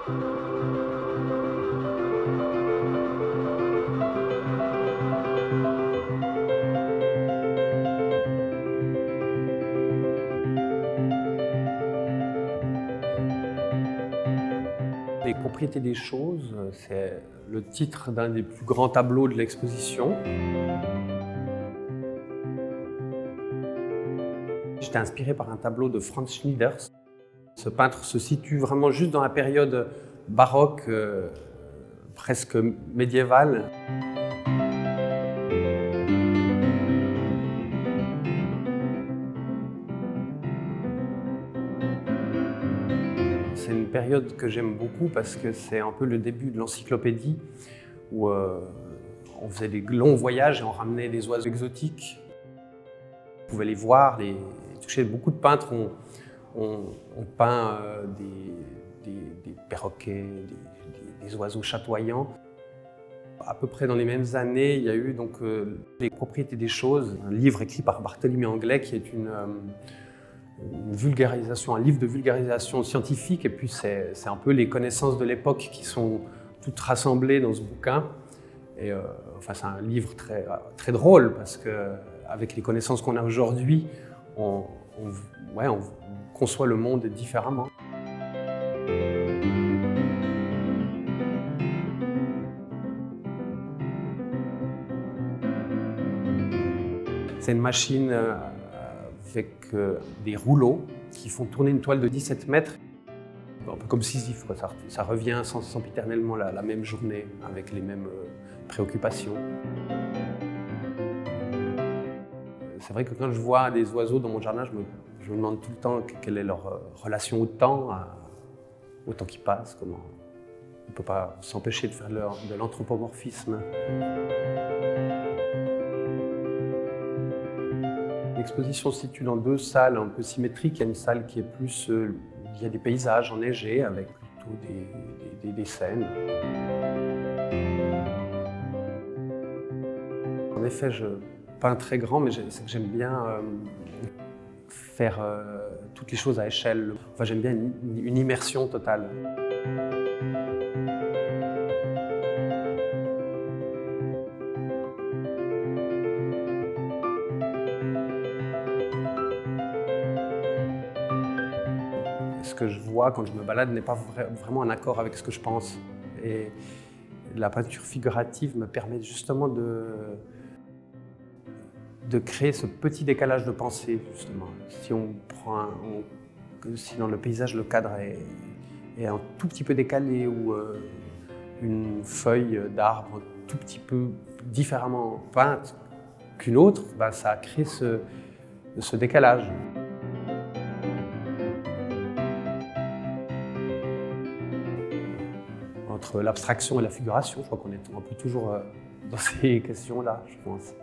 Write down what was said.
Les propriétés des choses, c'est le titre d'un des plus grands tableaux de l'exposition. J'étais inspiré par un tableau de Franz Schnieders. Ce peintre se situe vraiment juste dans la période baroque, presque médiévale. C'est une période que j'aime beaucoup parce que c'est un peu le début de l'encyclopédie où on faisait des longs voyages et on ramenait des oiseaux exotiques. On pouvait les voir, les toucher. Beaucoup de peintres ont peint des perroquets, des oiseaux chatoyants. À peu près dans les mêmes années, il y a eu donc Les propriétés des choses, un livre écrit par Barthélemy Anglais qui est une vulgarisation, un livre de vulgarisation scientifique, et puis c'est un peu les connaissances de l'époque qui sont toutes rassemblées dans ce bouquin. Et enfin, c'est un livre très drôle parce qu'avec les connaissances qu'on a aujourd'hui, on conçoit le monde différemment. C'est une machine avec des rouleaux qui font tourner une toile de 17 mètres, un peu comme Sisyphe, quoi. Ça revient sempiternellement la même journée, avec les mêmes préoccupations. C'est vrai que quand je vois des oiseaux dans mon jardin, je me demande tout le temps quelle est leur relation au temps qui passe. Comment on ne peut pas s'empêcher de faire de l'anthropomorphisme. L'exposition se situe dans deux salles un peu symétriques. Il y a une salle qui est plus liée à des paysages enneigés avec plutôt des scènes. En effet, je peins très grand, mais j'aime bien faire toutes les choses à échelle. Enfin, j'aime bien une immersion totale. Ce que je vois quand je me balade n'est pas vraiment en accord avec ce que je pense. Et la peinture figurative me permet justement de créer ce petit décalage de pensée, justement. Si dans le paysage le cadre est un tout petit peu décalé ou une feuille d'arbre un tout petit peu différemment peinte qu'une autre, ça crée ce décalage. Entre l'abstraction et la figuration, je crois qu'on est un peu toujours dans ces questions-là, je pense.